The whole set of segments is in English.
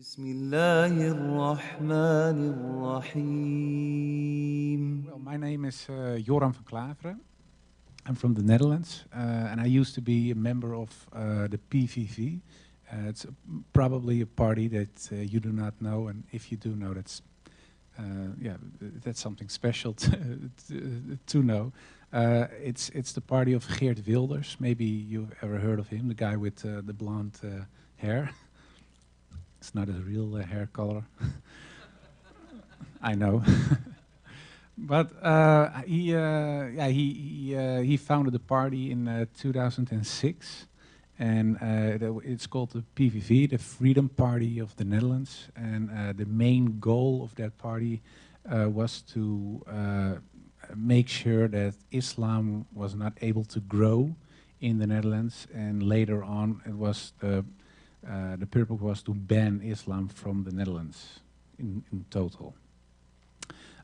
بسم الله الرحمن الرحيم. Well, my name is Joram Van Klaveren. I'm from the Netherlands, and I used to be a member of the PVV. It's probably a party that you do not know, and if you do know, that's something special to know. It's the party of Geert Wilders. Maybe you've ever heard of him, the guy with the blonde hair. It's not his real hair color. I know. But he founded the party in 2006, and it's called the PVV, the Freedom Party of the Netherlands. And the main goal of that party was to make sure that Islam was not able to grow in the Netherlands, and later on, it was the purpose was to ban Islam from the Netherlands in total.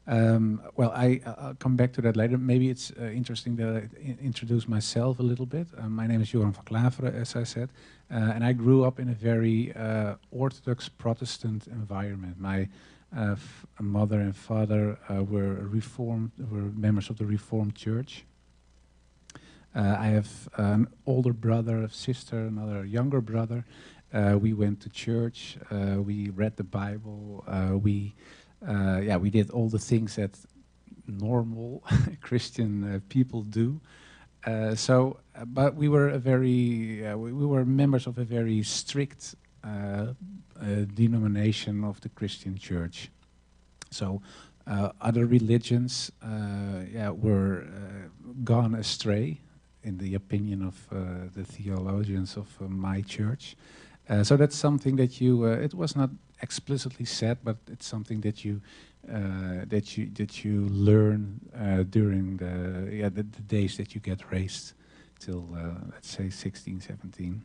Well, I'll come back to that later. Maybe it's interesting that I introduce myself a little bit. My name is Joram Van Klaveren, as I said, and I grew up in a very Orthodox Protestant environment. My mother and father were members of the Reformed Church. I have an older brother, a sister, another younger brother. We went to church. We read the Bible. We did all the things that normal Christian people do. But we were we were members of a very strict denomination of the Christian Church. So other religions, were gone astray, in the opinion of the theologians of my church. So that's something that it was not explicitly said, but it's something that you learn during the days that you get raised till let's say 16, 17.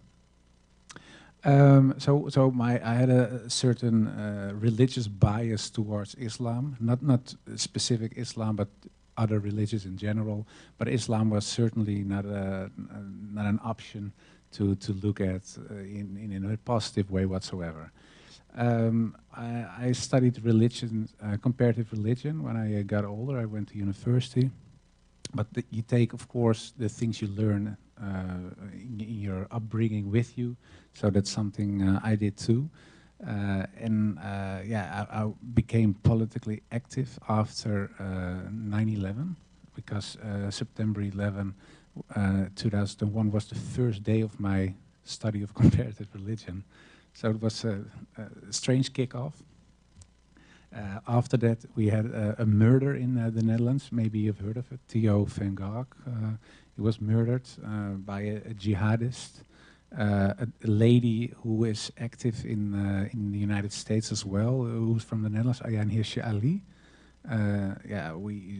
I had a certain religious bias towards Islam, not specific Islam, but other religions in general. But Islam was certainly not an option to look at in a positive way whatsoever. I studied comparative religion when I got older. I went to university. But you take, of course, the things you learn in your upbringing with you. So that's something I did too. I became politically active after 9/11, because September 11, 2001 was the first day of my study of comparative religion. So it was a strange kickoff. After that, we had a murder in the Netherlands. Maybe you've heard of it, Theo van Gogh. He was murdered by a jihadist, a lady who is active in the United States as well, who's from the Netherlands, Ayaan Hirsi Ali.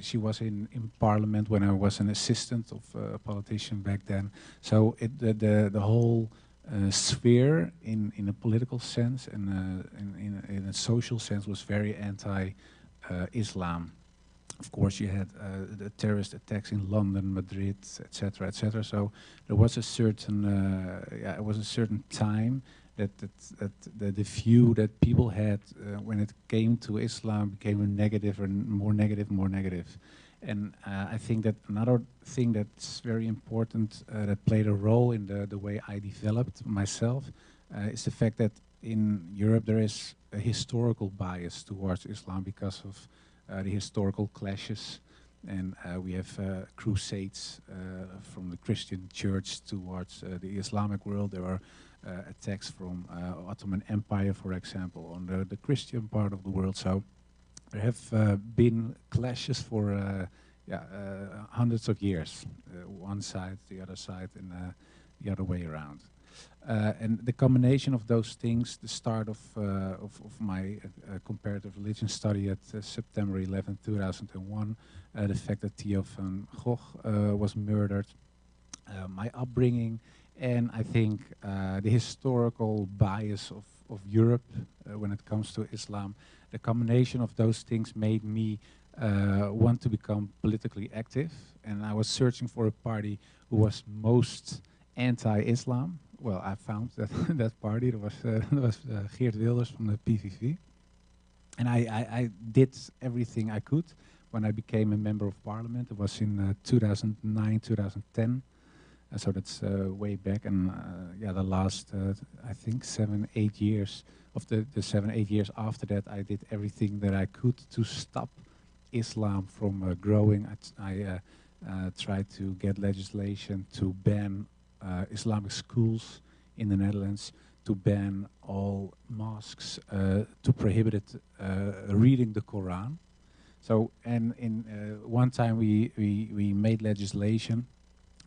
She was in parliament when I was an assistant of a politician back then. So the whole sphere in a political sense and in a social sense was very anti-Islam. Of course, you had the terrorist attacks in London, Madrid, etc., etc. So there was a certain time that the view that people had when it came to Islam became a negative and more negative, more negative. And I think that another thing that's very important that played a role in the way I developed myself is the fact that in Europe there is a historical bias towards Islam because of the historical clashes. And we have crusades from the Christian church towards the Islamic world. There are attacks from Ottoman Empire, for example, on the Christian part of the world. So there have been clashes for hundreds of years, one side, the other side, and the other way around. And the combination of those things, the start of my comparative religion study at September 11, 2001, the fact that Theo van Gogh was murdered, my upbringing, and I think the historical bias of Europe when it comes to Islam, the combination of those things made me want to become politically active. And I was searching for a party who was most anti-Islam, well, I found that that party. There was Geert Wilders from the PVV, and I did everything I could. When I became a member of parliament, it was in 2009, 2010. So that's way back, and yeah, the last I think 7, 8 years of the 7, 8 years after that, I did everything that I could to stop Islam from growing. I tried to get legislation to ban Islamic schools in the Netherlands, to ban all mosques, to prohibit reading the Quran. So, and in one time we made legislation,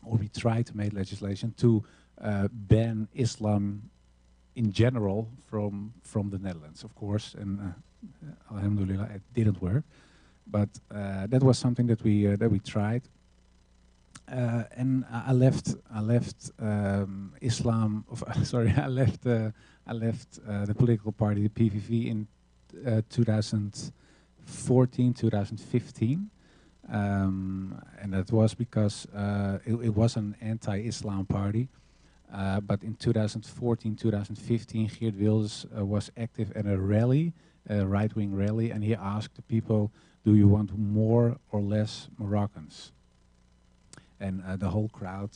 or we tried to make legislation to ban Islam in general from the Netherlands, of course, and alhamdulillah, it didn't work. But that was something that we tried, and I left Islam. Sorry, I left the political party, the PVV, in 2014, 2015. And that was because it was an anti-Islam party. But in 2014, 2015, Geert Wilders was active at a rally, a right-wing rally, and he asked the people, do you want more or less Moroccans? And the whole crowd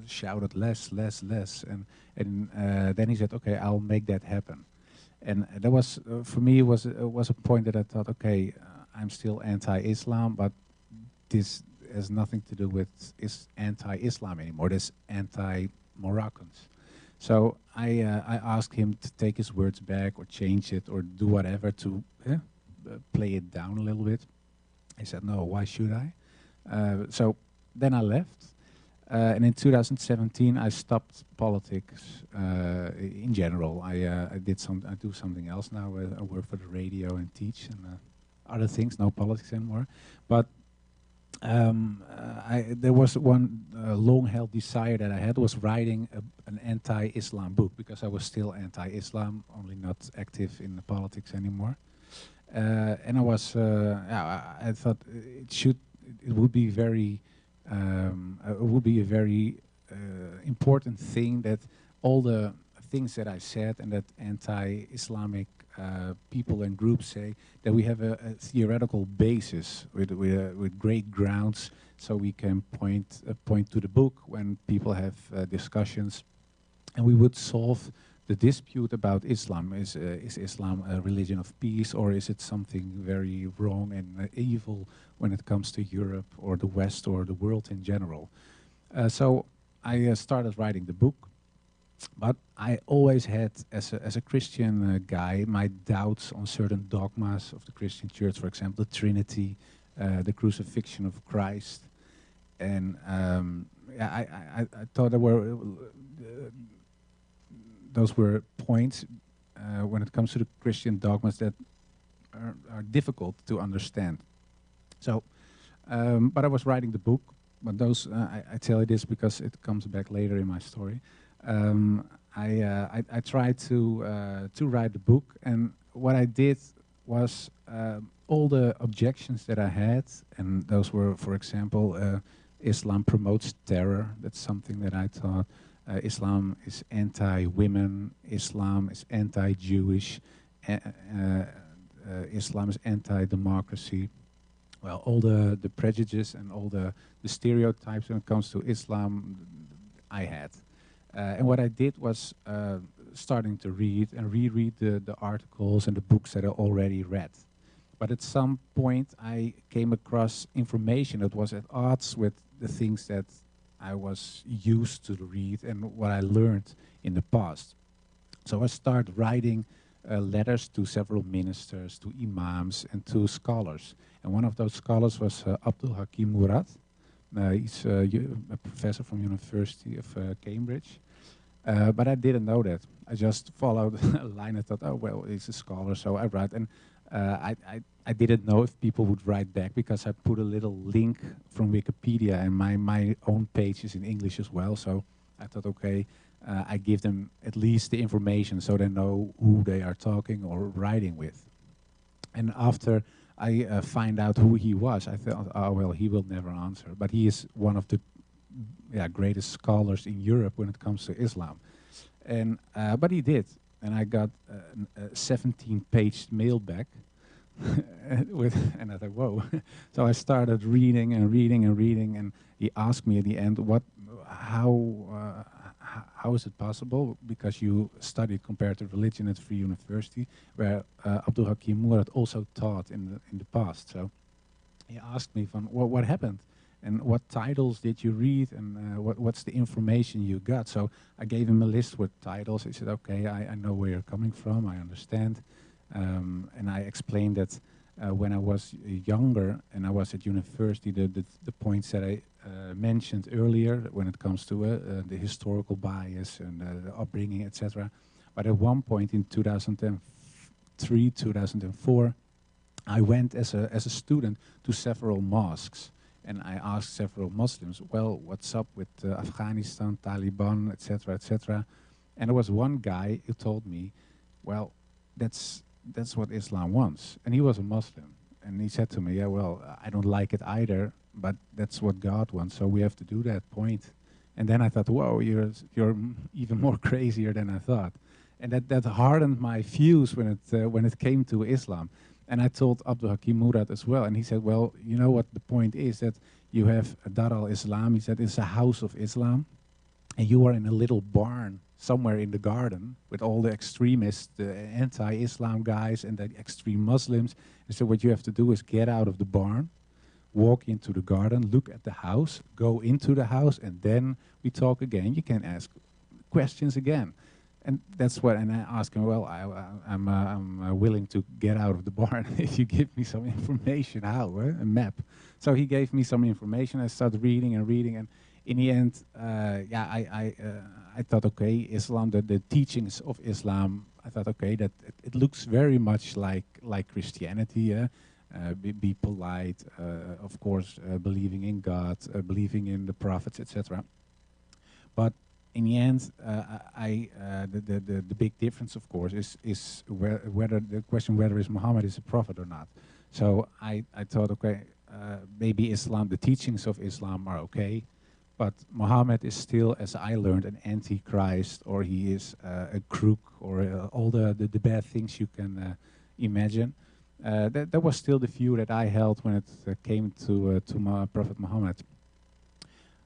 shouted less, less, less. And then he said, okay, I'll make that happen. And that was, for me, it was a point that I thought, okay, I'm still anti-Islam, but this has nothing to do with anti-Islam anymore. This anti-Moroccans. So I asked him to take his words back or change it or do whatever to play it down a little bit. He said, no, why should I? So then I left. And in 2017, I stopped politics in general. I do something else now. I work for the radio and teach and other things. No politics anymore. But there was one long-held desire that I had, was writing an anti-Islam book, because I was still anti-Islam, only not active in the politics anymore. And I was, I thought it would be a very important thing that all the things that I said and that anti-Islamic people and groups say, that we have a theoretical basis with great grounds, so we can point to the book when people have discussions, and we would solve the dispute about Islam. Is Islam a religion of peace, or is it something very wrong and evil when it comes to Europe or the West or the world in general? So I started writing the book, but I always had, as a Christian guy, my doubts on certain dogmas of the Christian Church, for example, the Trinity, the crucifixion of Christ, and I thought there were those were points when it comes to the Christian dogmas that are difficult to understand. So, but I was writing the book, but those, I tell you this because it comes back later in my story. I tried to write the book, and what I did was all the objections that I had, and those were, for example, Islam promotes terror. That's something that I thought. Islam is anti-women, Islam is anti-Jewish, Islam is anti-democracy. Well, all the prejudices and all the stereotypes when it comes to Islam, I had. And what I did was starting to read and reread the articles and the books that I already read. But at some point I came across information that was at odds with the things that I was used to read and what I learned in the past. So I started writing letters to several ministers, to imams, and to scholars. And one of those scholars was Abdul Hakim Murad. He's a professor from University of Cambridge. But I didn't know that. I just followed a line and thought, oh, well, he's a scholar, so I write. And I didn't know if people would write back, because I put a little link from Wikipedia, and my own page is in English as well. So I thought, okay, I give them at least the information so they know who they are talking or writing with. And after I find out who he was, I thought, oh, well, he will never answer. But he is one of the greatest scholars in Europe when it comes to Islam. And but he did, and I got a 17-page mail back and I thought, whoa. So I started reading and reading and reading, and he asked me at the end, how is it possible? Because you studied comparative religion at Free University, where Abdul Hakim Murad also taught in the past. So he asked me, from what happened? And what titles did you read, and what's the information you got? So I gave him a list with titles. He said, okay, I know where you're coming from, I understand. And I explained that when I was younger and I was at university, the points that I mentioned earlier when it comes to the historical bias and the upbringing, etc. But at one point in 2003, 2004, I went as a student to several mosques. And I asked several Muslims, well, what's up with Afghanistan, Taliban, etc., etc. And there was one guy who told me, well, that's what Islam wants. And he was a Muslim. And he said to me, yeah, well, I don't like it either, but that's what God wants, so we have to do that point. And then I thought, whoa, you're even more crazier than I thought. And that hardened my views when it came to Islam. And I told Abdul Hakim Murad as well, and he said, well, you know what the point is, that you have Dar al-Islam, he said, it's a house of Islam, and you are in a little barn somewhere in the garden with all the extremists, the anti-Islam guys and the extreme Muslims. And so what you have to do is get out of the barn, walk into the garden, look at the house, go into the house, and then we talk again. You can ask questions again. And that's what, and I asked him, well, I'm willing to get out of the barn if you give me some information, how, a map. So he gave me some information, I started reading and reading, and in the end, I thought, okay, Islam, the teachings of Islam, I thought, okay, that it looks very much like Christianity, yeah? Be polite, of course, believing in God, believing in the prophets, etc. But in the end, the big difference, of course, is whether the question whether Muhammad is a prophet or not. So I thought, okay, maybe Islam, the teachings of Islam are okay, but Muhammad is still, as I learned, an antichrist, or he is a crook, or all the bad things you can imagine. That was still the view that I held when it came to Prophet Muhammad.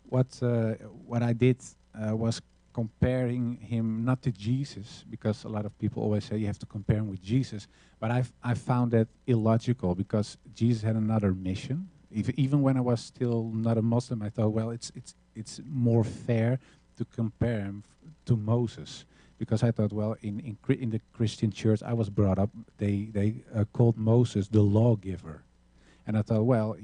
What I did was comparing him not to Jesus, because a lot of people always say you have to compare him with Jesus, but I found that illogical, because Jesus had another mission. Even when I was still not a Muslim, I thought, well, it's more fair to compare him to Moses, because I thought, well, in the Christian church I was brought up, they called Moses the lawgiver, and I thought, well,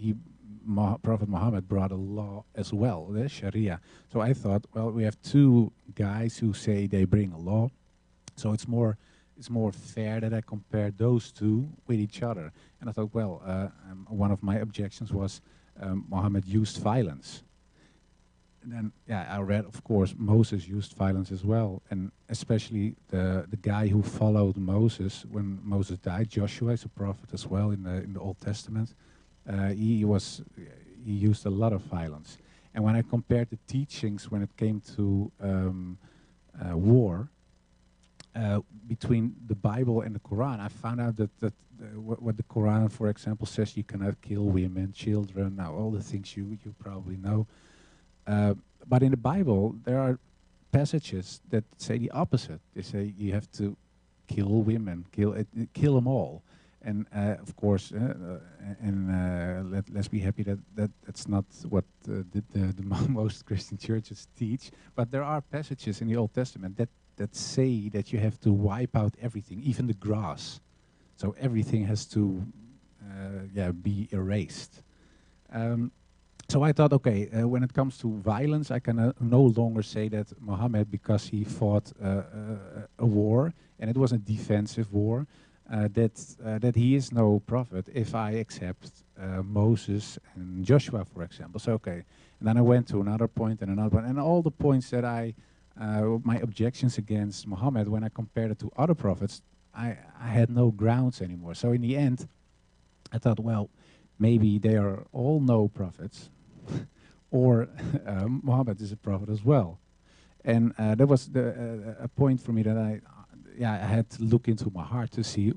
Prophet Muhammad brought a law as well, the Sharia. So I thought, well, we have two guys who say they bring a law, so it's more fair that I compare those two with each other. And I thought, well, one of my objections was Muhammad used violence. And then, yeah, I read, of course, Moses used violence as well, and especially the guy who followed Moses when Moses died, Joshua is a prophet as well in the Old Testament. He used a lot of violence. And when I compared the teachings when it came to war between the Bible and the Quran, I found out that what the Quran, for example, says, you cannot kill women, children, now all the things you probably know. But in the Bible, there are passages that say the opposite. They say you have to kill women, kill them all. And of course, let's be happy that's not what the most Christian churches teach. But there are passages in the Old Testament that say that you have to wipe out everything, even the grass. So everything has to be erased. So I thought, okay, when it comes to violence, I can no longer say that Muhammad, because he fought a war, and it was a defensive war, that he is no prophet if I accept Moses and Joshua, for example. So, okay. And then I went to another point and another one, and all the points that my objections against Muhammad, when I compared it to other prophets, I had no grounds anymore. So in the end, I thought, well, maybe they are all no prophets, or Muhammad is a prophet as well. And that was a point for me that I had to look into my heart to see.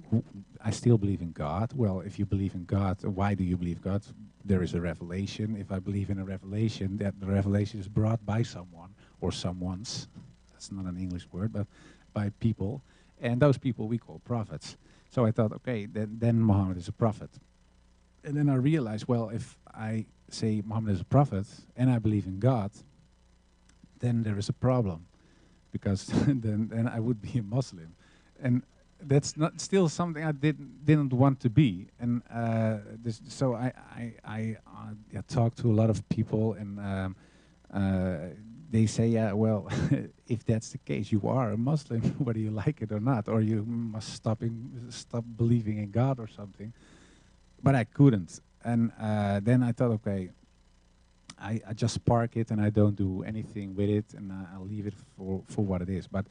I still believe in God. Well, if you believe in God, why do you believe God? There is a revelation. If I believe in a revelation, that the revelation is brought by someone or someone's. That's not an English word, but by people, and those people we call prophets. So I thought, okay, then Muhammad is a prophet. And then I realized, well, if I say Muhammad is a prophet and I believe in God, then there is a problem, because then I would be a Muslim, and that's not still something I didn't want to be. And so I talked to a lot of people, and they say, yeah, well, if that's the case, you are a Muslim, whether you like it or not, or you must stop believing in God or something. But I couldn't, and then I thought, okay, I just park it and I don't do anything with it, and I'll leave it for what it is. But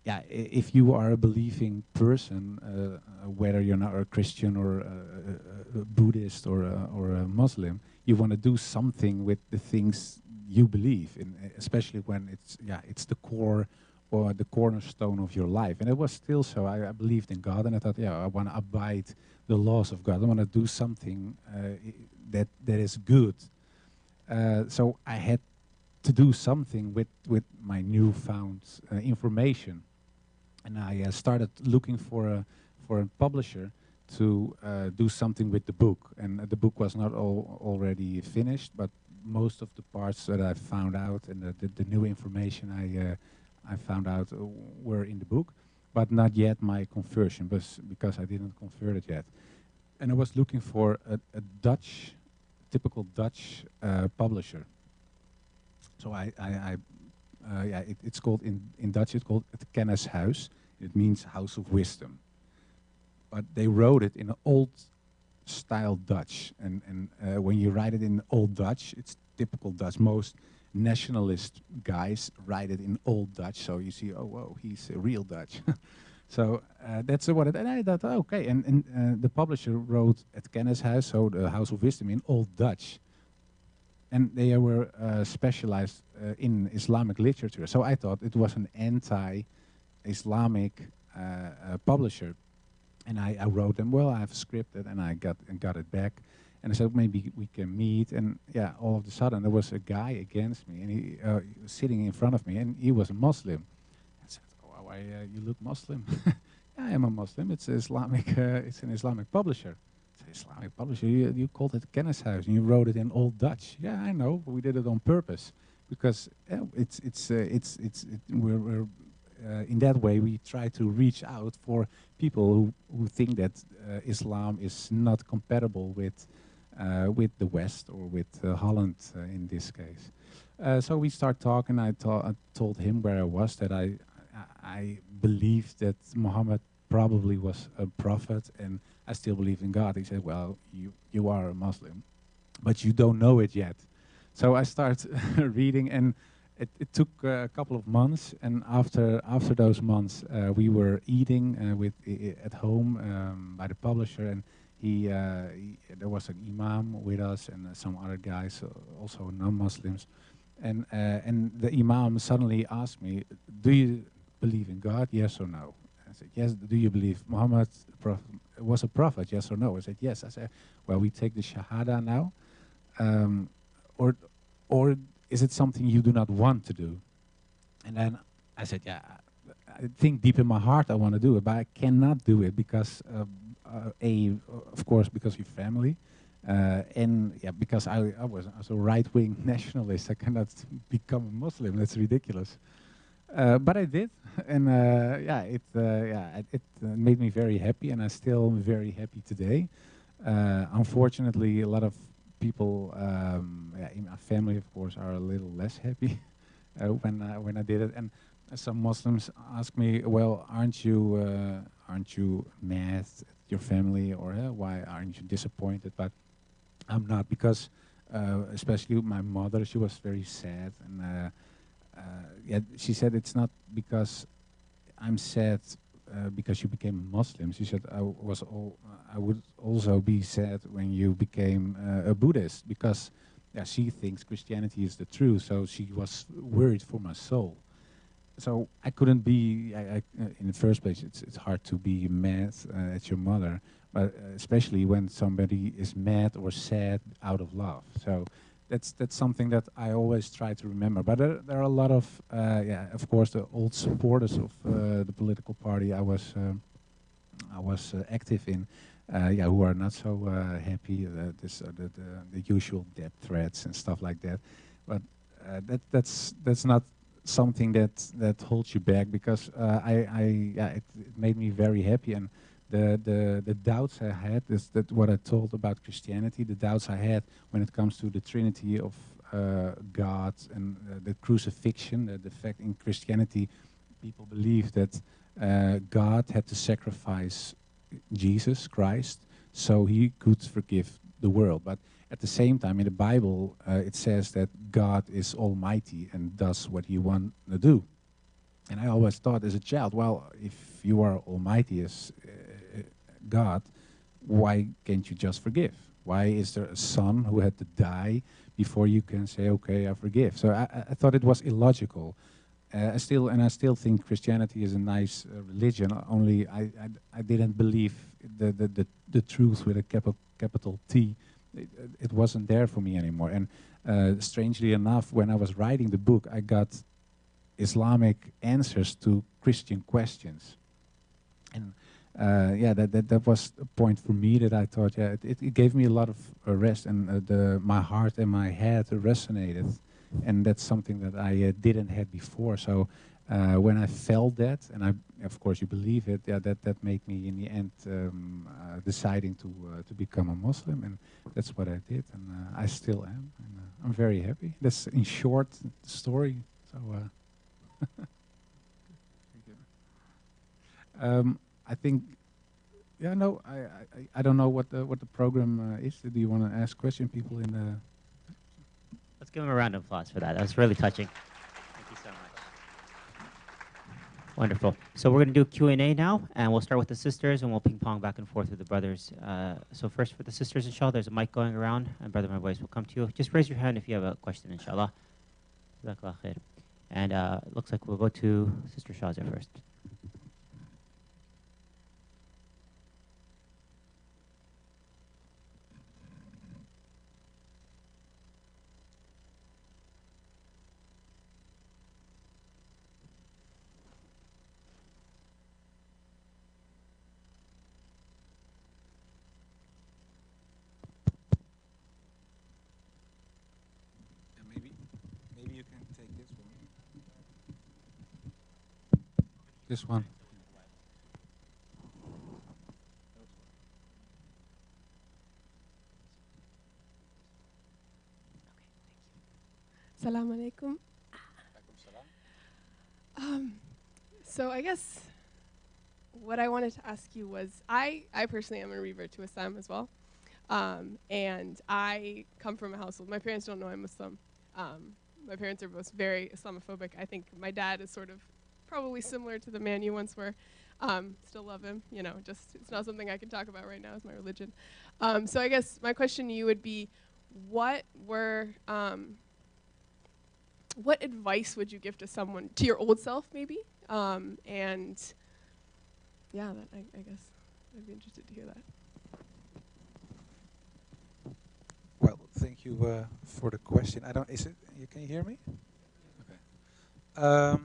yeah, if you are a believing person, whether you're not a Christian or a Buddhist or a Muslim, you want to do something with the things you believe in, especially when it's the core or the cornerstone of your life. And it was still so. I believed in God, and I thought, yeah, I want to abide the laws of God. I want to do something that is good. So I had to do something with my newfound information, and I started looking for a publisher to do something with the book. And the book was not already finished, but most of the parts that I found out and the new information I found out were in the book, but not yet my conversion, because I didn't convert it yet. And I was looking for a typical Dutch publisher. So it's called in Dutch. It's called het Kennishuis. It means house of wisdom. But they wrote it in an old style Dutch, and when you write it in old Dutch, it's typical Dutch. Most nationalist guys write it in old Dutch, so you see, oh, whoa, he's a real Dutch. So that's what it. And I thought, okay. And the publisher wrote Het Kennishuis, so the House of Wisdom, in Old Dutch. And they were specialized in Islamic literature. So I thought it was an anti-Islamic publisher. And I wrote them, well, I have scripted, and I got it back. And I said, maybe we can meet. And yeah, all of a sudden there was a guy against me, and he was sitting in front of me, and he was a Muslim. I said, oh, why you look Muslim? Yeah, I am a Muslim. It's Islamic. It's an Islamic publisher. It's an Islamic publisher. You called it Kennishuis, and you wrote it in Old Dutch. Yeah, I know. But we did it on purpose because we're in that way we try to reach out for people who think that Islam is not compatible with the West or with Holland in this case. So we start talking. I told him where I was, that I believed that Muhammad probably was a prophet, and I still believe in God. He said, well, you are a Muslim, but you don't know it yet. So I start reading, and it took a couple of months, and after those months, we were eating at home by the publisher, and there was an imam with us and some other guys, also non-Muslims, and the imam suddenly asked me, "Do you believe in God? Yes or no?" I said, "Yes." "Do you believe Muhammad was a prophet? Yes or no?" I said, "Yes." I said, "Well, we take the Shahada now, or is it something you do not want to do?" And then I said, "Yeah, I think deep in my heart I want to do it, but I cannot do it because, of course, because of your family, and yeah, because I was a right-wing nationalist. I cannot become a Muslim. That's ridiculous." But I did, and it made me very happy, and I'm still very happy today. Unfortunately, a lot of people in my family, of course, are a little less happy when I did it. And some Muslims ask me, "Well, aren't you mad at your family, or why aren't you disappointed?" But I'm not, because especially my mother, she was very sad, and yeah, she said, "It's not because I'm sad because you became a Muslim." She said, I would also be sad when you became a Buddhist, because yeah, she thinks Christianity is the truth, so she was worried for my soul. So I couldn't be. In the first place, it's hard to be mad at your mother, but especially when somebody is mad or sad out of love. So that's something that I always try to remember. But there are a lot of yeah, of course, the old supporters of the political party I was active in, yeah, who are not so happy. The usual death threats and stuff like that. But that's not something that holds you back, because yeah, it made me very happy. And the doubts I had, is that what I told about Christianity, the doubts I had when it comes to the Trinity of God and the crucifixion, the fact in Christianity people believe that God had to sacrifice Jesus Christ so he could forgive the world. But at the same time, in the Bible, it says that God is almighty and does what he wants to do. And I always thought as a child, well, if you are almighty as God, why can't you just forgive? Why is there a son who had to die before you can say, okay, I forgive? So I thought it was illogical. I still think Christianity is a nice religion. Only I didn't believe the truth with a capital T. It wasn't there for me anymore. And strangely enough, when I was writing the book, I got Islamic answers to Christian questions. And yeah, that was a point for me that I thought, yeah, it gave me a lot of rest, and my heart and my head resonated. And that's something that I didn't have before. So when I felt that, and of course you believe it, yeah, that made me in the end deciding to become a Muslim, and that's what I did, and I still am, and I'm very happy. That's in short the story. So I think, yeah, no, I don't know what the program is. Do you want to ask question people in the? Let's give him a round of applause for that. That was really touching. Thank you so much. Wonderful. So we're going to do Q&A now, and we'll start with the sisters, and we'll ping pong back and forth with the brothers. So first for the sisters, inshallah, there's a mic going around, and Brother My Voice will come to you. Just raise your hand if you have a question, inshallah. Jazakallah khair. And it looks like we'll go to Sister Shazia first. Maybe you can take this one. This one. Assalamu alaikum. So I guess what I wanted to ask you was, I personally am a revert to Islam as well. And I come from a household, my parents don't know I'm Muslim. My parents are both very Islamophobic. I think my dad is sort of probably similar to the man you once were. Still love him, you know, just it's not something I can talk about right now as my religion. So I guess my question to you would be, what advice would you give to someone, to your old self maybe? And yeah, I guess I'd be interested to hear that. Well, thank you for the question. Can you hear me? Okay.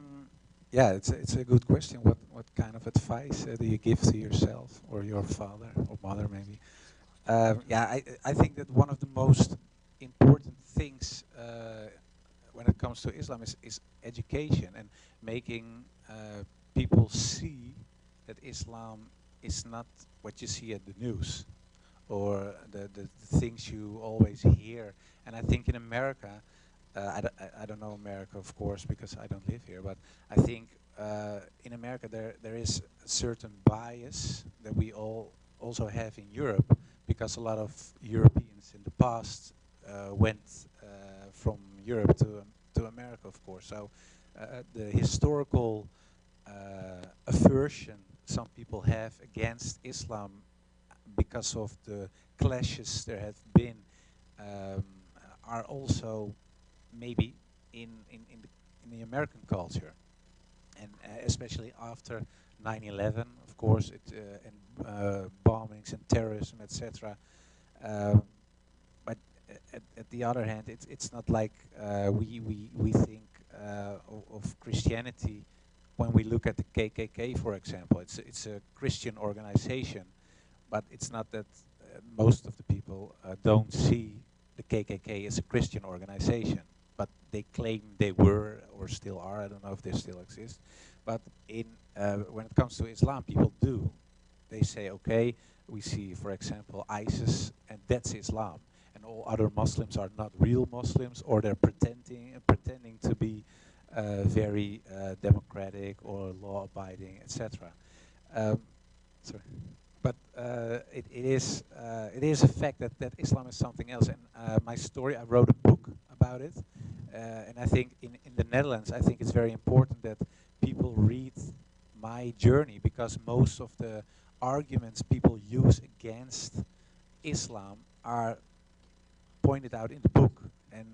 Yeah, it's a good question. What kind of advice do you give to yourself or your father or mother maybe? Yeah, I think that one of the most important things when it comes to Islam is education, and making people see that Islam is not what you see at the news or the things you always hear. And I think in America, I don't know America, of course, because I don't live here, but I think in America there is a certain bias that we all also have in Europe, because a lot of Europeans in the past went from Europe to America, of course. So the historical aversion some people have against Islam, because of the clashes there have been are also maybe in the American culture, and especially after 9/11, of course, and bombings and terrorism, etc. But at the other hand, it's not like we think of Christianity when we look at the KKK, for example. It's a Christian organization, but it's not that most of the people don't see the KKK as a Christian organization, but they claim they were or still are. I don't know if they still exist. But when it comes to Islam, people do. They say, okay, we see, for example, ISIS, and that's Islam, and all other Muslims are not real Muslims, or they're pretending to be very democratic or law-abiding, etc. Sorry. But it is a fact that Islam is something else. And my story, I wrote a book about it, and I think in the Netherlands, I think it's very important that people read my journey, because most of the arguments people use against Islam are pointed out in the book, and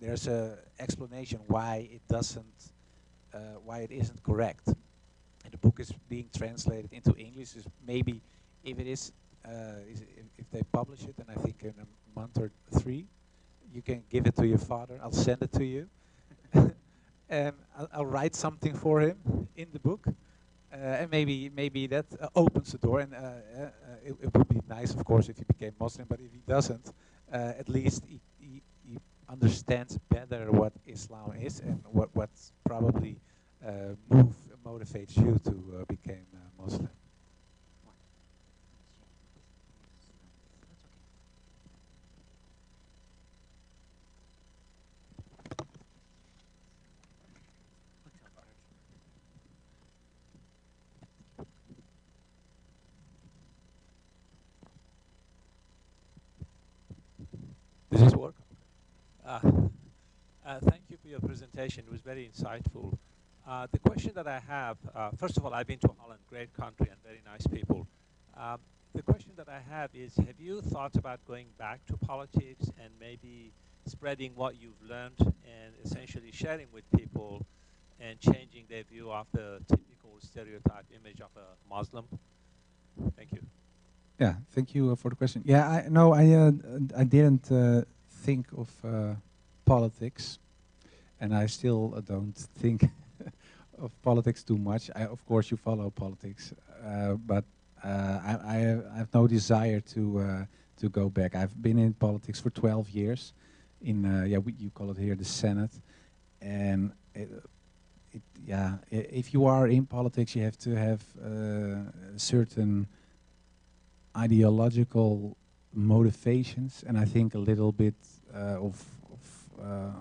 there's a explanation why it isn't correct. And the book is being translated into English. Is maybe if it is, if they publish it, and I think in a month or 3, you can give it to your father. I'll send it to you, and I'll write something for him in the book, and maybe that opens the door. And it would be nice, of course, if he became Muslim. But if he doesn't, at least he understands better what Islam is and what's probably motivates you to become Muslim. Does this work? Thank you for your presentation. It was very insightful. The question that I have, first of all, I've been to Holland, great country and very nice people. The question that I have is, have you thought about going back to politics and maybe spreading what you've learned and essentially sharing with people and changing their view of the typical stereotype image of a Muslim? Thank you. Yeah, thank you for the question. Yeah, I didn't think of politics, and I still don't think of politics too much. Of course, you follow politics, but I have no desire to go back. I've been in politics for 12 years, in you call it here the Senate, and if you are in politics, you have to have certain ideological motivations, and I think a little bit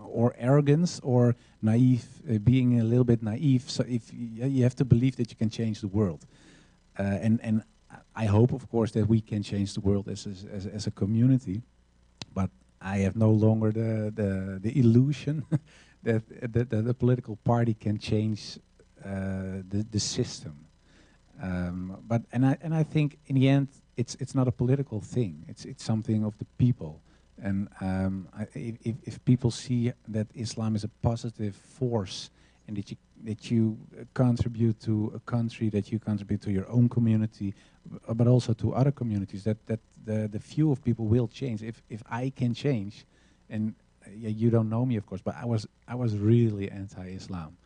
or arrogance or naive, being a little bit naive. So if you have to believe that you can change the world, and I hope, of course, that we can change the world as a community, but I have no longer the illusion that the political party can change the system. But I think in the end, it's not a political thing. It's something of the people. And if people see that Islam is a positive force, and that you contribute to a country, that you contribute to your own community, but also to other communities, that the view of people will change. If I can change, and you don't know me, of course, but I was really anti-Islam.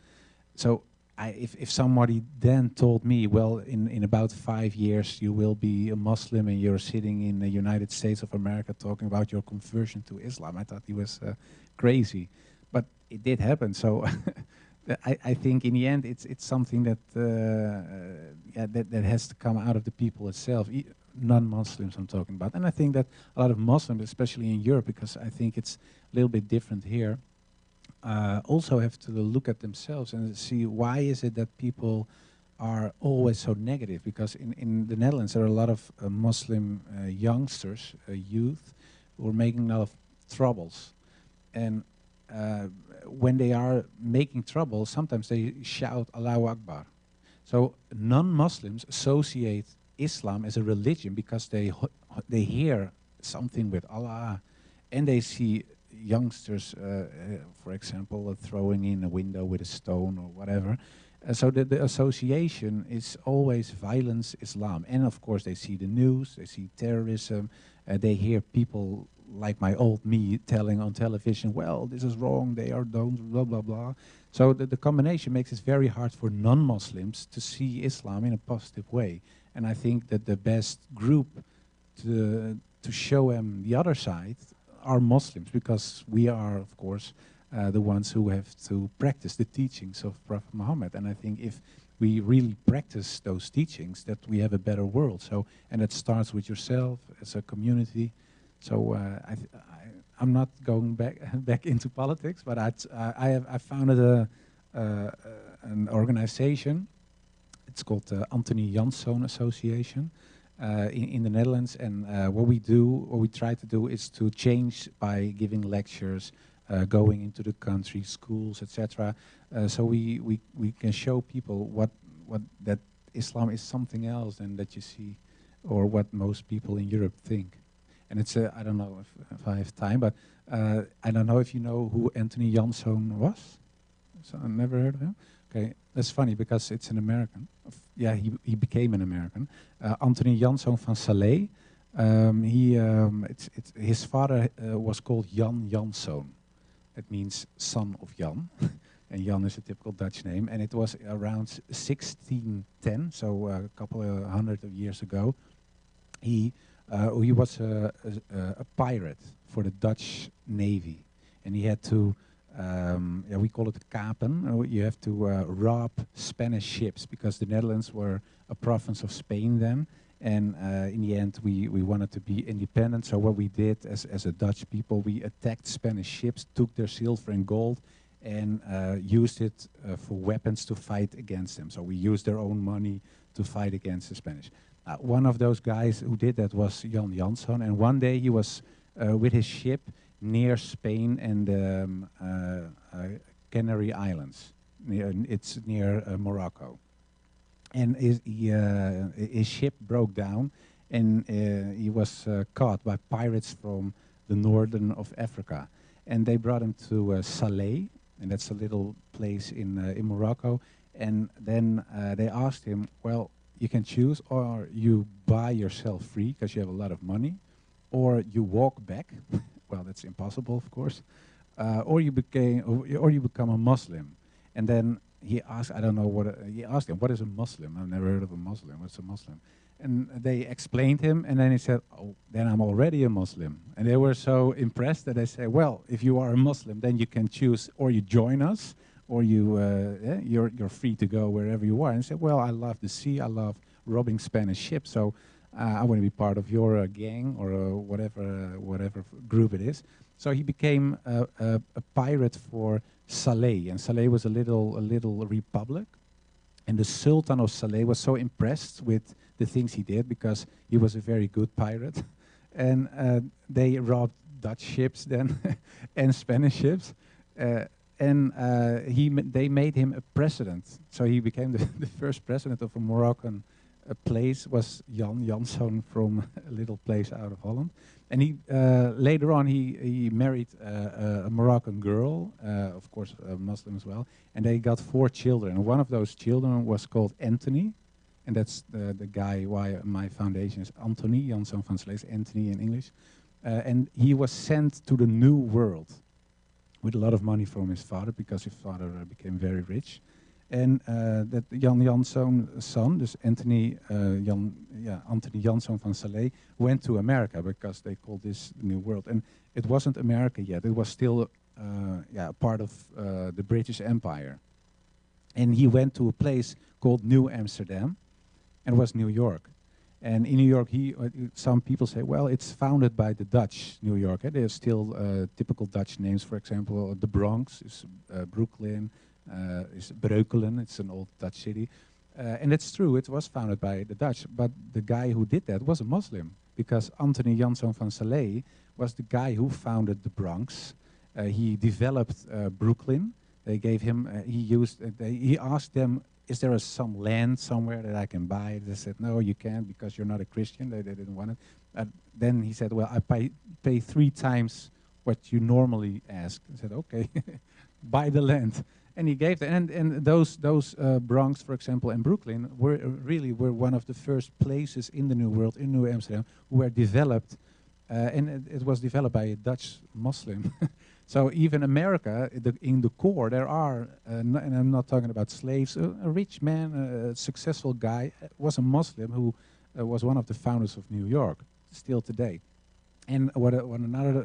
So if somebody then told me, well, in about 5 years you will be a Muslim and you're sitting in the United States of America talking about your conversion to Islam, I thought he was crazy. But it did happen. So I think in the end it's something that that has to come out of the people itself, non-Muslims I'm talking about. And I think that a lot of Muslims, especially in Europe, because I think it's a little bit different here, also have to look at themselves and see why is it that people are always so negative. Because in the Netherlands there are a lot of Muslim youngsters, youth, who are making a lot of troubles. And when they are making trouble, sometimes they shout Allahu Akbar. So non-Muslims associate Islam as a religion because they hear something with Allah, and they see youngsters, for example, throwing in a window with a stone or whatever. So the association is always violence, Islam. And of course they see the news, they see terrorism, they hear people like my old me telling on television, well, this is wrong, they are don't, blah, blah, blah. So the combination makes it very hard for non-Muslims to see Islam in a positive way. And I think that the best group to show them the other side are Muslims, because we are, of course, the ones who have to practice the teachings of Prophet Muhammad. And I think if we really practice those teachings, that we have a better world. So, and it starts with yourself as a community. So I'm not going back into politics, but I founded an organization. It's called the Anthony Janszoon Association in the Netherlands. And what we try to do is to change by giving lectures, going into the country, schools, etc. So we can show people what that Islam is something else than that you see, or what most people in Europe think. And it's I don't know if I have time, but I don't know if you know who Anthony Janszoon was. So I never heard of him. Okay, that's funny because it's an American. Yeah, he became an American. Anthony Janszoon van Salé. His father was called Jan Janszoon. It means son of Jan. And Jan is a typical Dutch name. And it was around 1610, so a couple of hundred of years ago. He was a pirate for the Dutch Navy. And he had to, we call it kapen. You have to rob Spanish ships, because the Netherlands were a province of Spain then. And in the end, we wanted to be independent. So what we did as a Dutch people, we attacked Spanish ships, took their silver and gold, and used it for weapons to fight against them. So we used their own money to fight against the Spanish. One of those guys who did that was Jan Janszoon. And one day he was with his ship near Spain and the Canary Islands. It's near Morocco. And his ship broke down, and he was caught by pirates from the northern of Africa. And they brought him to Salé, and that's a little place in Morocco. And then they asked him, well, you can choose, or you buy yourself free because you have a lot of money, or you walk back. Well, that's impossible, of course. Or you become a Muslim. And then he asked, I don't know what, he asked him, what is a Muslim? I've never heard of a Muslim. What's a Muslim? And they explained him, and then he said, oh, then I'm already a Muslim. And they were so impressed that they said, well, if you are a Muslim, then you can choose, or you join us, or you're free to go wherever you are. And he said, well, I love the sea, I love robbing Spanish ships, so I want to be part of your gang, or whatever group it is. So he became a pirate for Salé, and Salé was a little republic. And the Sultan of Salé was so impressed with the things he did, because he was a very good pirate. And they robbed Dutch ships then, and Spanish ships. They made him a president. So he became the first president of a Moroccan place, was Jan Janszoon from a little place out of Holland. And he later on he married a Moroccan girl, of course a Muslim as well, and they got 4 children. And one of those children was called Anthony, and that's the guy why my foundation is Anthony Janszoon van Salé, Anthony in English. And he was sent to the New World with a lot of money from his father, because his father became very rich. And that Jan Janszoon's son, dus Anthony Janszoon van Salé, went to America, because they called this the New World. And it wasn't America yet; it was still part of the British Empire. And he went to a place called New Amsterdam, and it was New York. And in New York, some people say, well, it's founded by the Dutch, New York. There's still typical Dutch names. For example, the Bronx is Brooklyn. Is Breukelen, it's an old Dutch city. And it's true, it was founded by the Dutch, but the guy who did that was a Muslim, because Anthony Janszoon van Salé was the guy who founded the Bronx. He developed Brooklyn. They gave him, he asked them, is there some land somewhere that I can buy? They said, no, you can't, because you're not a Christian. They didn't want it. Then he said, well, I pay 3 times what you normally ask. I said, okay, buy the land. And he gave that. And those Bronx, for example, and Brooklyn were were one of the first places in the New World, in New Amsterdam, who were developed. And it was developed by a Dutch Muslim. So even America, in the core, there are, and I'm not talking about slaves, a rich man, a successful guy, was a Muslim who was one of the founders of New York, still today. And what another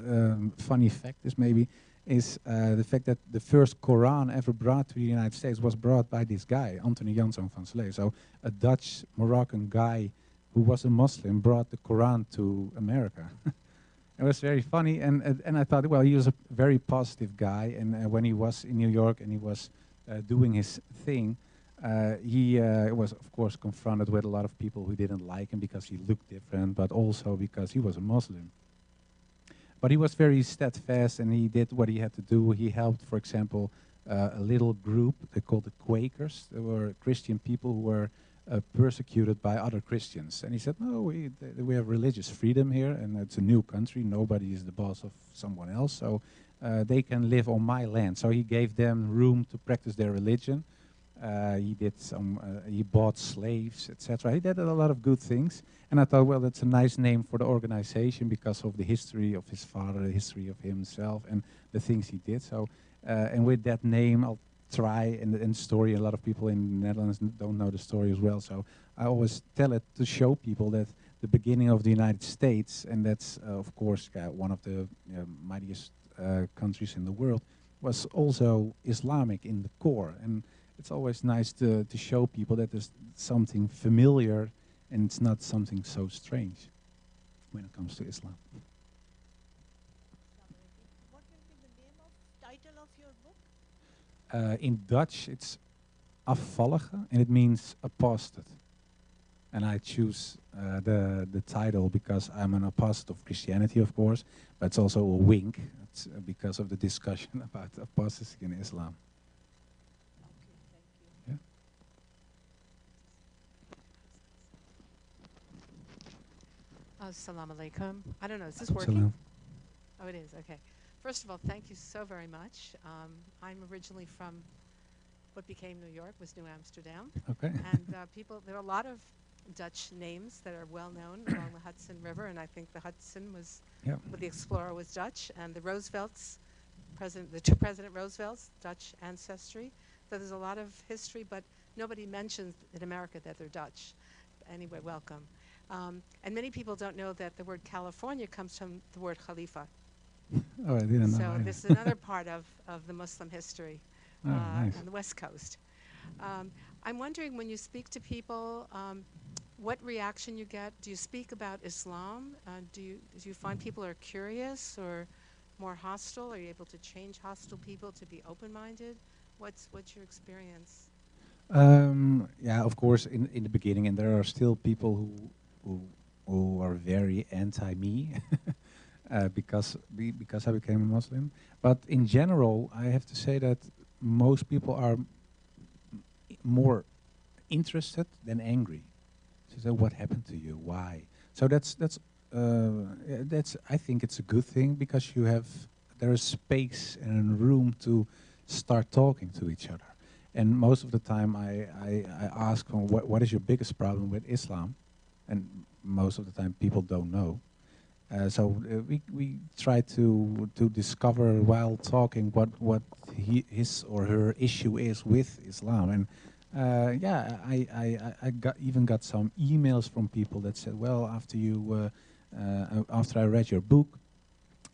funny fact is maybe, is the fact that the first Quran ever brought to the United States was brought by this guy, Anthony Janszoon van Slee. So a Dutch Moroccan guy who was a Muslim brought the Quran to America. It was very funny, and I thought, well, he was a very positive guy, and when he was in New York and he was doing his thing, he was, of course, confronted with a lot of people who didn't like him because he looked different, but also because he was a Muslim. But he was very steadfast, and he did what he had to do. He helped, for example, a little group, they called the Quakers. They were Christian people who were persecuted by other Christians. And he said, no, we have religious freedom here, and it's a new country. Nobody is the boss of someone else, so they can live on my land. So he gave them room to practice their religion. He bought slaves, etc. He did a lot of good things. And I thought, well, that's a nice name for the organization because of the history of his father, the history of himself, and the things he did. So, and with that name, I'll try, and the story, a lot of people in the Netherlands don't know the story as well, so I always tell it to show people that the beginning of the United States, and that's of course one of the mightiest countries in the world, was also Islamic in the core. And it's always nice to show people that there's something familiar and it's not something so strange when it comes to Islam. What will be the name of title of your book? In Dutch, it's afvallige, and it means apostate. And I choose the title because I'm an apostate of Christianity, of course, but it's also a wink. It's because of the discussion about apostasy in Islam. Okay, thank you. Yeah. Assalamu alaikum. I don't know, is this working? Salam. Oh, it is, okay. First of all, thank you so very much. I'm originally from what became New York, was New Amsterdam. Okay. And there are a lot of Dutch names that are well known along the Hudson River, and I think the Hudson was, Yeah. well, the explorer was Dutch, and the Roosevelts, the two President Roosevelts, Dutch ancestry. So there's a lot of history, but nobody mentions in America that they're Dutch. Anyway, welcome. And many people don't know that the word California comes from the word Khalifa. Oh, I didn't know. So either. this is another part of the Muslim history Oh, nice. on the West Coast. I'm wondering, when you speak to people, what reaction you get. Do you speak about Islam? Do you find people are curious or more hostile? Are you able to change hostile people to be open-minded? What's your experience? Yeah, of course, in the beginning, and there are still people who are very anti-me because I became a Muslim. But in general, I have to say that most people are more interested than angry. So what happened to you? Why? So that's I think it's a good thing because there is space and room to start talking to each other. And most of the time I ask them, what is your biggest problem with Islam? And most of the time people don't know. So we try to discover while talking what his or her issue is with Islam. And yeah, I even got some emails from people that said, well, after I read your book,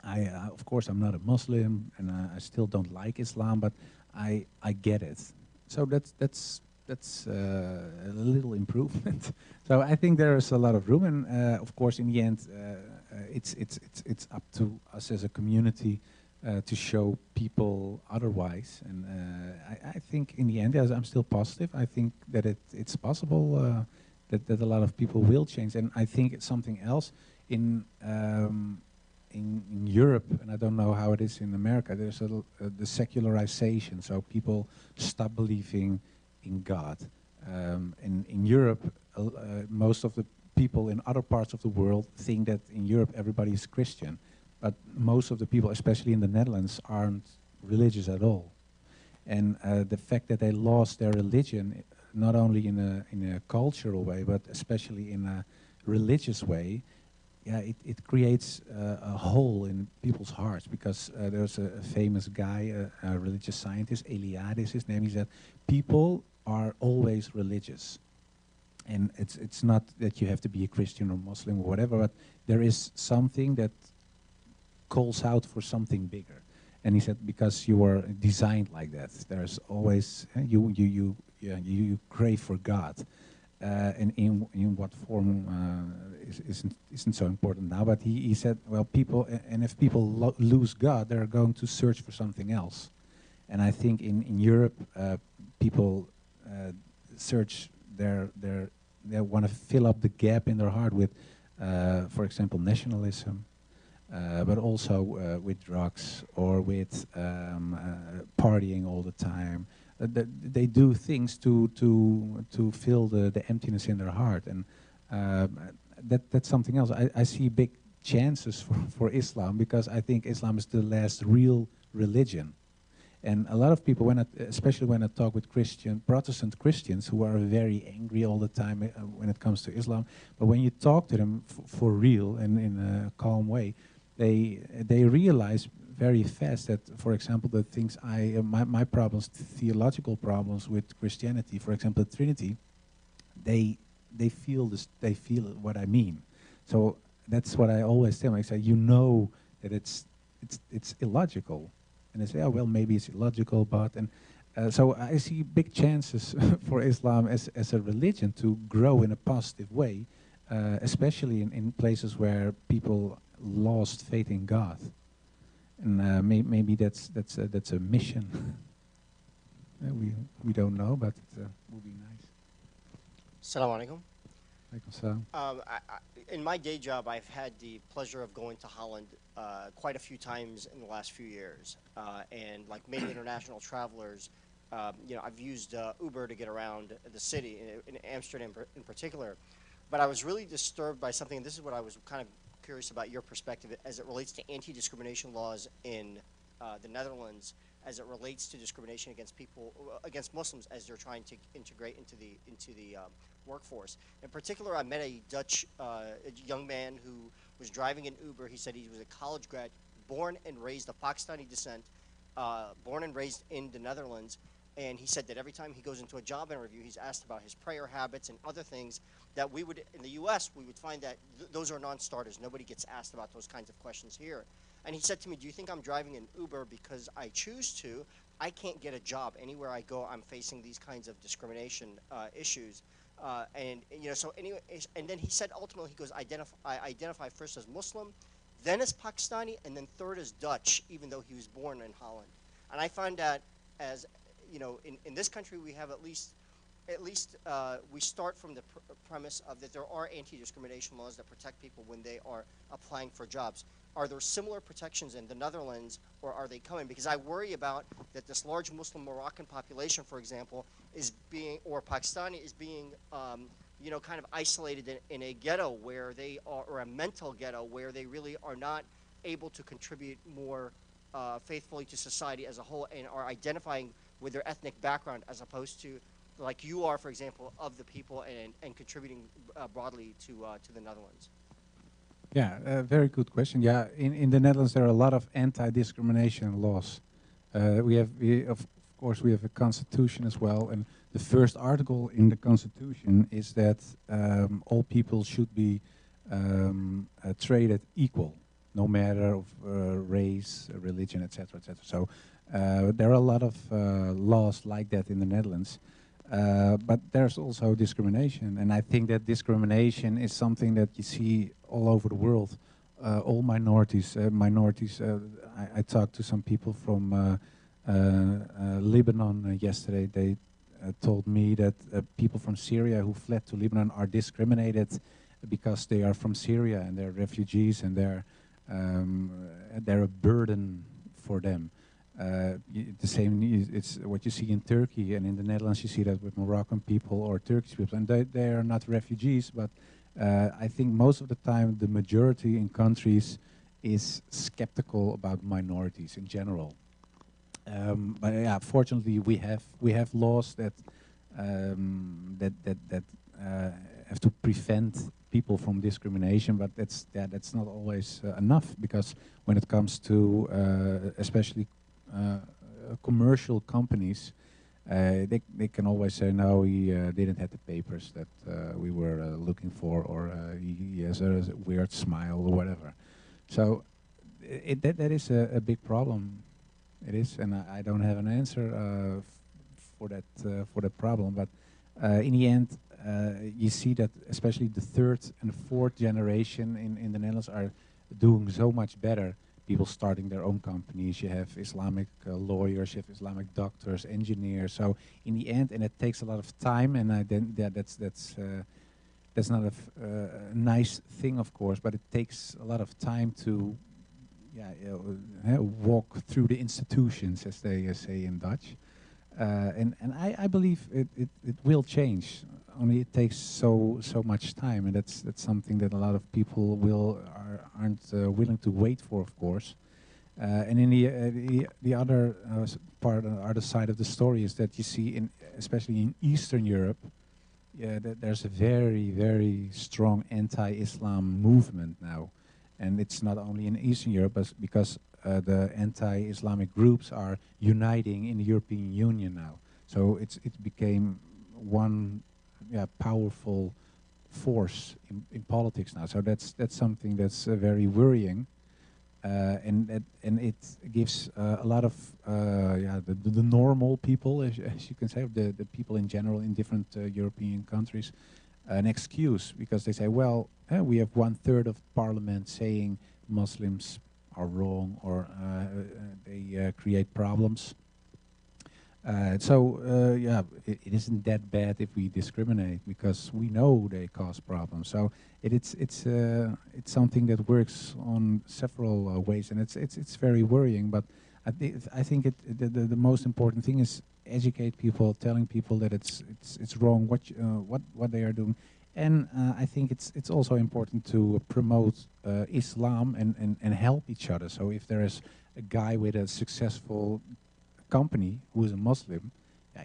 of course I'm not a Muslim and I still don't like Islam, but I get it. So that's a little improvement. So I think there is a lot of room, and of course, in the end, it's up to us as a community to show people otherwise. And I think in the end, yes, I'm still positive. I think that it's possible that a lot of people will change, and I think it's something else in Europe, and I don't know how it is in America. There's the secularization, so people stop believing in God. In Europe, most of the people in other parts of the world think that in Europe everybody is Christian, but most of the people, especially in the Netherlands, aren't religious at all. And the fact that they lost their religion, not only in a cultural way, but especially in a religious way, yeah, it creates a hole in people's hearts, because there's a famous guy, a religious scientist, Eliade his name. He said, people are always religious. And it's not that you have to be a Christian or Muslim or whatever, but there is something that calls out for something bigger. And he said, because you are designed like that, there's always, you crave for God. And in what form isn't so important now, but he said, well, people, and if people lose God, they're going to search for something else. And I think in Europe, people search they want to fill up the gap in their heart with, for example, nationalism, but also with drugs or with partying all the time. They do things to fill the emptiness in their heart, and that's something else. I see big chances for Islam, because I think Islam is the last real religion. And a lot of people, especially when I talk with Protestant Christians, who are very angry all the time when it comes to Islam, but when you talk to them for real and in a calm way, they realize very fast that, for example, the things my problems, theological problems with Christianity, for example, the Trinity, they feel this, they feel what I mean. So that's what I always tell them. I say, you know that it's illogical. And they say, oh, well, maybe it's illogical, but... And so I see big chances for Islam as a religion to grow in a positive way, especially in places where people lost faith in God. And maybe that's a mission. We don't know, but it will be nice. Assalamu alaikum. Alaikum salam. In my day job, I've had the pleasure of going to Holland quite a few times in the last few years. And like many international travelers, I've used Uber to get around the city, in Amsterdam in particular. But I was really disturbed by something, and this is what I was kind of curious about your perspective as it relates to anti-discrimination laws in the Netherlands, as it relates to discrimination against Muslims as they're trying to integrate into the workforce. In particular, I met a Dutch young man who was driving an Uber. He said he was a college grad, born and raised of Pakistani descent, born and raised in the Netherlands. And he said that every time he goes into a job interview, he's asked about his prayer habits and other things that we would, in the U.S., we would find that those are non-starters. Nobody gets asked about those kinds of questions here. And he said to me, do you think I'm driving an Uber because I choose to? I can't get a job. Anywhere I go, I'm facing these kinds of discrimination issues. So anyway, and then he said ultimately, he goes, I identify first as Muslim, then as Pakistani, and then third as Dutch, even though he was born in Holland. And I find that as, in this country we have at least we start from the premise of that there are anti-discrimination laws that protect people when they are applying for jobs. Are there similar protections in the Netherlands, or are they coming? Because I worry about that this large Muslim Moroccan population, for example, is being, or Pakistani is being, kind of isolated in a ghetto where they are, or a mental ghetto where they really are not able to contribute more faithfully to society as a whole, and are identifying with their ethnic background as opposed to, like you are, for example, of the people and contributing broadly to the Netherlands. Yeah, very good question. Yeah, in the Netherlands there are a lot of anti-discrimination laws. Of course we have a constitution as well, and the first article in the constitution is that all people should be treated equal, no matter of race, religion, etc., etc. So there are a lot of laws like that in the Netherlands. But there's also discrimination, and I think that discrimination is something that you see all over the world. All minorities. I talked to some people from Lebanon yesterday. They told me that people from Syria who fled to Lebanon are discriminated because they are from Syria and they're refugees, and they're a burden for them. The same, it's what you see in Turkey, and in the Netherlands you see that with Moroccan people or Turkish people, and they are not refugees, but I think most of the time the majority in countries is skeptical about minorities in general. But yeah, fortunately, we have laws that have to prevent people from discrimination. But that's not always enough, because when it comes to especially commercial companies, they can always say, no, he didn't have the papers that we were looking for, or he has a weird smile or whatever. So that is a big problem. It is, and I don't have an answer for that problem. But in the end, you see that especially the third and fourth generation in the Netherlands are doing so much better. People starting their own companies. You have Islamic lawyers, you have Islamic doctors, engineers. So in the end, and it takes a lot of time, and that's not a nice thing, of course, but it takes a lot of time to walk through the institutions, as they say in Dutch. And I believe it will change. Only it takes so much time, and that's something that a lot of people aren't willing to wait for, of course. And in the other part, the other side of the story is that you see, especially in Eastern Europe, that there's a very strong anti-Islam movement now, and it's not only in Eastern Europe, but because the anti-Islamic groups are uniting in the European Union now. So it became one powerful force in politics now. So that's something that's very worrying, and it gives a lot of the normal people, as you can say, the people in general in different European countries, an excuse, because they say, well, we have 1/3 of parliament saying Muslims are wrong, or they create problems. It isn't that bad if we discriminate, because we know they cause problems. So it's something that works on several ways, and it's very worrying. But I think the most important thing is educate people, telling people that it's wrong what they are doing. And I think it's also important to promote Islam and help each other. So if there is a guy with a successful company who is a Muslim,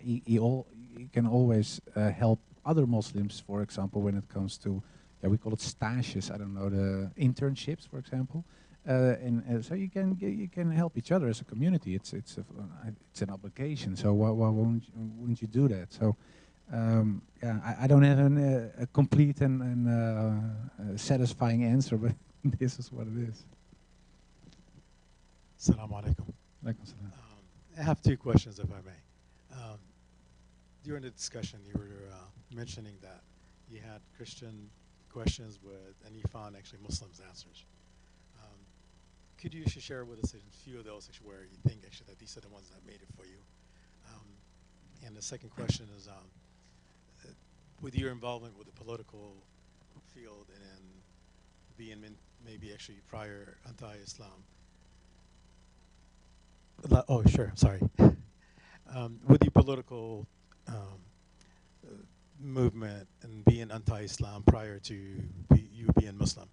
he can always help other Muslims, for example, when it comes to, we call it stages, I don't know, the internships, for example. So you can help each other as a community. It's an obligation. So why wouldn't you do that? So I don't have a complete and satisfying answer, but this is what it is. Assalamu alaikum. Alaikum salam. I have two questions, if I may. During the discussion, you were mentioning that you had Christian questions and you found actually Muslims answers. Could you share with us a few of those where you think actually that these are the ones that made it for you? And the second question is, with your involvement with the political field and being maybe actually prior anti-Islam. Oh, sure, sorry. With the political movement and being anti-Islam prior to you being Muslim,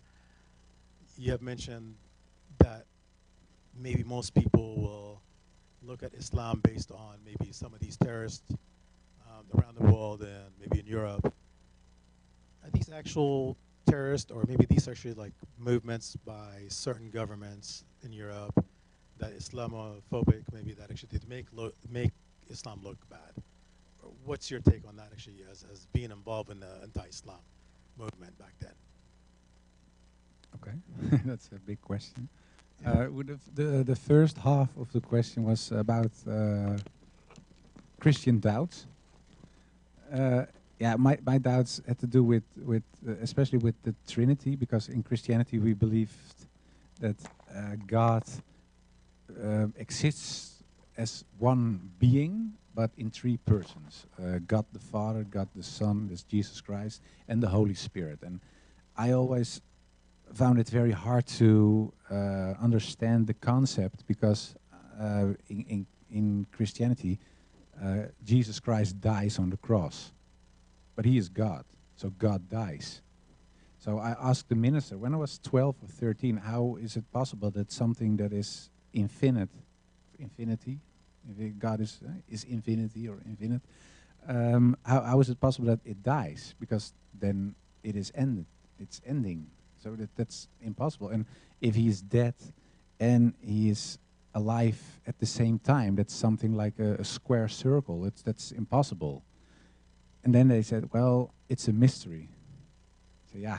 you have mentioned that maybe most people will look at Islam based on maybe some of these terrorists around the world and maybe in Europe. Are these actual terrorists, or maybe these are actually like movements by certain governments in Europe that Islamophobic, maybe that actually did make Islam look bad? What's your take on that actually as being involved in the anti-Islam movement back then? Okay, that's a big question. The first half of the question was about Christian doubts. My doubts had to do with especially with the Trinity, because in Christianity we believed that God exists as one being, but in three persons: God the Father, God the Son, that's Jesus Christ, and the Holy Spirit. And I always found it very hard to understand the concept, because in Christianity, Jesus Christ dies on the cross, but he is God, so God dies. So I asked the minister when I was 12 or 13, how is it possible that something that is infinity, if God is infinity or infinite, how is it possible that it dies? Because then it is ended, it's ending. So that's impossible. And if he is dead and he is alive at the same time, that's something like a square circle. That's impossible. And then they said, well, it's a mystery. So yeah,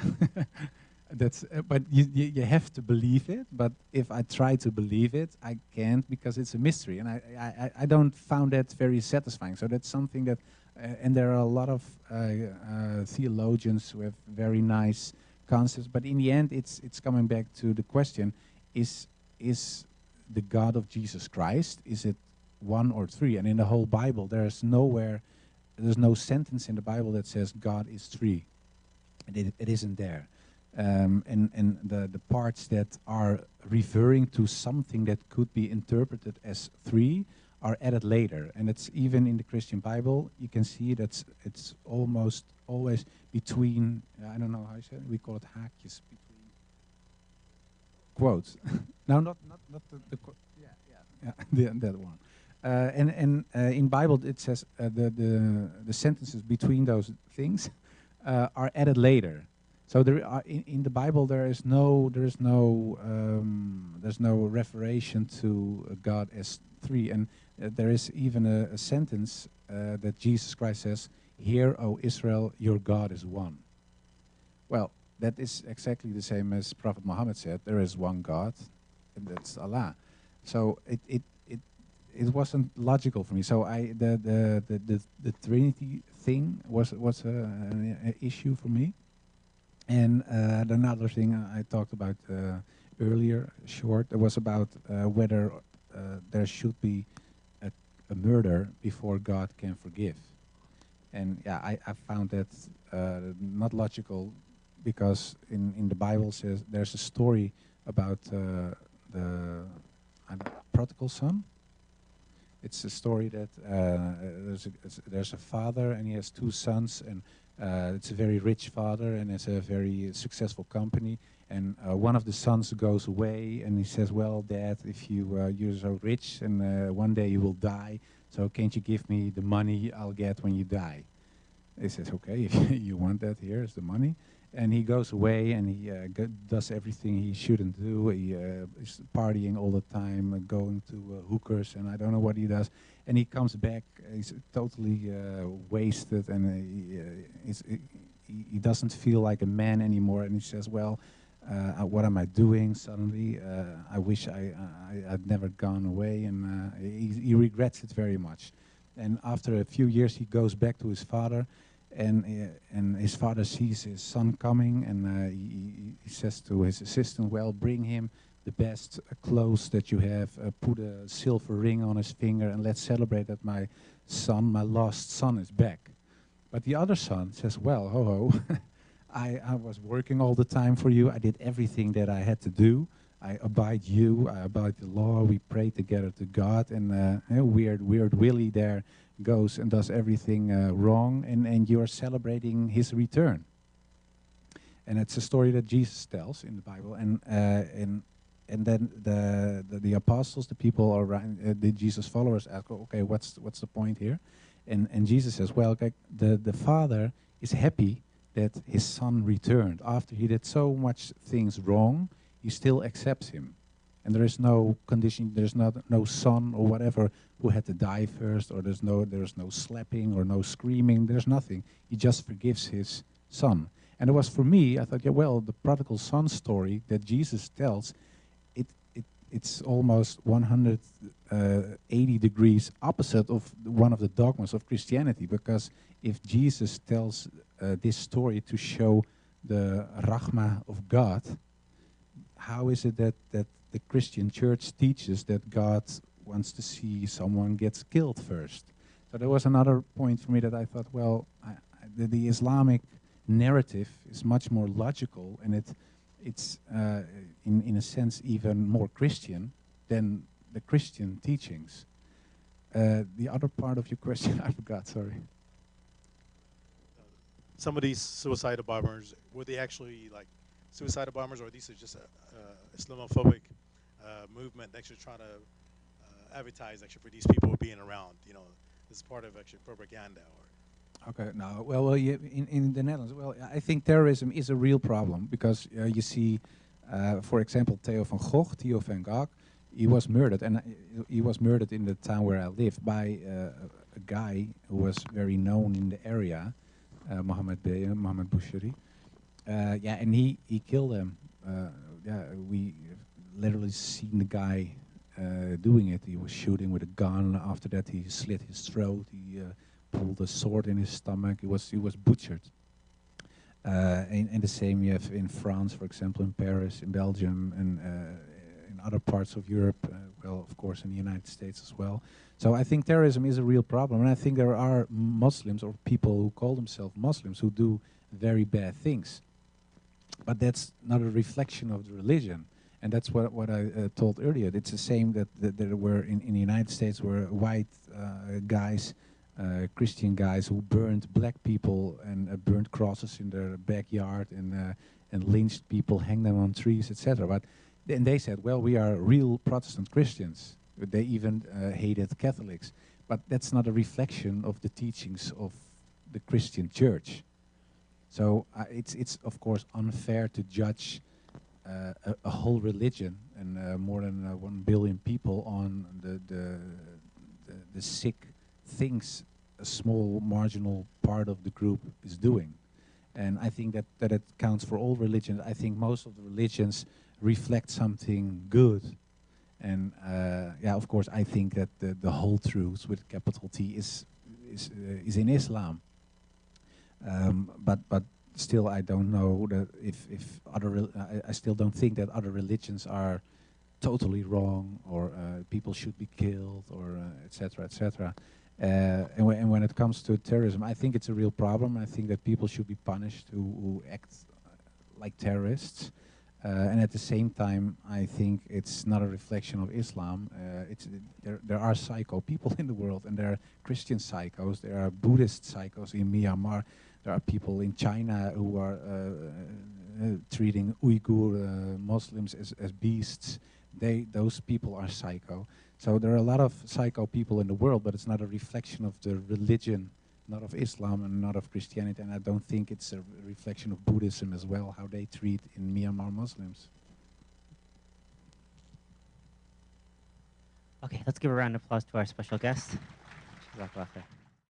that's. But you have to believe it. But if I try to believe it, I can't because it's a mystery, and I don't found that very satisfying. So that's something that, and there are a lot of theologians who have very nice concepts. But in the end, it's coming back to the question: is the God of Jesus Christ, is it one or three? And in the whole Bible, there's no sentence in the Bible that says God is three. It isn't there. And the parts that are referring to something that could be interpreted as three are added later. And it's even in the Christian Bible, you can see that it's almost always between, I don't know how you say it, we call it haakjes, between quotes. No, not the yeah, that one. And in Bible it says the sentences between those things are added later. So there are in the Bible there's no referation to God as three, and there is even a sentence that Jesus Christ says, "Hear, O Israel, your God is one." Well, that is exactly the same as Prophet Muhammad said. There is one God, and that's Allah. So it wasn't logical for me. So the Trinity thing was an issue for me. And another thing I talked about earlier, short, it was about whether there should be a murder before God can forgive. And yeah, I found that not logical, because in the Bible says there's a story about the prodigal son. It's a story that there's a father and he has two sons, and it's a very rich father and it's a very successful company. And one of the sons goes away and he says, "Well, Dad, if you're so rich and one day you will die, so can't you give me the money I'll get when you die?" He says, "Okay, if you want that, here's the money." And he goes away and he does everything he shouldn't do. He is partying all the time, going to hookers, and I don't know what he does. And he comes back, he's totally wasted, and he doesn't feel like a man anymore. And he says, "Well, what am I doing suddenly? I wish I'd never gone away." And he regrets it very much. And after a few years, he goes back to his father. And his father sees his son coming, and he says to his assistant, "Well, bring him the best clothes that you have, put a silver ring on his finger, and let's celebrate that my lost son is back." But the other son says, "Well, ho, I was working all the time for you. I did everything that I had to do. I abide the law. We pray together to God, and weird Willie there goes and does everything wrong, and you are celebrating his return." And it's a story that Jesus tells in the Bible, and then the apostles, the people around, the Jesus followers ask, "Okay, what's the point here?" And Jesus says, "Well, okay, the father is happy that his son returned after he did so much things wrong. He still accepts him. And there is no condition, there's no son or whatever who had to die first, or there's no slapping or no screaming, there's nothing. He just forgives his son." And it was for me, I thought, yeah, well, the prodigal son story that Jesus tells, it's almost 180 degrees opposite of one of the dogmas of Christianity, because if Jesus tells this story to show the Rachma of God, how is it that the Christian church teaches that God wants to see someone gets killed first? So there was another point for me that I thought, well, the Islamic narrative is much more logical, and it's in a sense even more Christian than the Christian teachings. The other part of your question I forgot, sorry. some of these suicidal bombers, were they actually like suicidal bombers, or these are just a Islamophobic movement actually trying to advertise actually for these people being around? You know, this is part of actually propaganda. Or Okay, no, well, yeah, in the Netherlands, well, I think terrorism is a real problem because you see, for example, Theo van Gogh, he was murdered, and he was murdered in the town where I live by a guy who was very known in the area, Mohammed Boucheri. Yeah, and he killed him. Yeah, we literally seen the guy doing it. He was shooting with a gun. After that, he slit his throat. He pulled a sword in his stomach. He was butchered. And the same you have in France, for example, in Paris, in Belgium, and in other parts of Europe. Well, of course, in the United States as well. So I think terrorism is a real problem, and I think there are Muslims or people who call themselves Muslims who do very bad things. But that's not a reflection of the religion. And that's what I told earlier. It's the same that there were in the United States were white guys, Christian guys who burned black people and burned crosses in their backyard and lynched people, hanged them on trees, etc. But then they said, well, we are real Protestant Christians. They even hated Catholics. But that's not a reflection of the teachings of the Christian church. So it's of course unfair to judge a whole religion and more than 1 billion people on the sick things a small marginal part of the group is doing. And I think that it counts for all religions. I think most of the religions reflect something good. And yeah, of course, I think that the whole truth with capital T is in Islam. But still, I don't know that if other I still don't think that other religions are totally wrong or people should be killed or etc. etc. And when it comes to terrorism, I think it's a real problem. I think that people should be punished who act like terrorists. And at the same time, I think it's not a reflection of Islam. There are psycho people in the world, and there are Christian psychos, there are Buddhist psychos in Myanmar, there are people in China who are treating Uyghur Muslims as beasts. Those people are psycho. So there are a lot of psycho people in the world, but it's not a reflection of the religion, not of Islam and not of Christianity, and I don't think it's a reflection of Buddhism as well, how they treat in Myanmar Muslims. Okay, let's give a round of applause to our special guest. Jazakallah khair.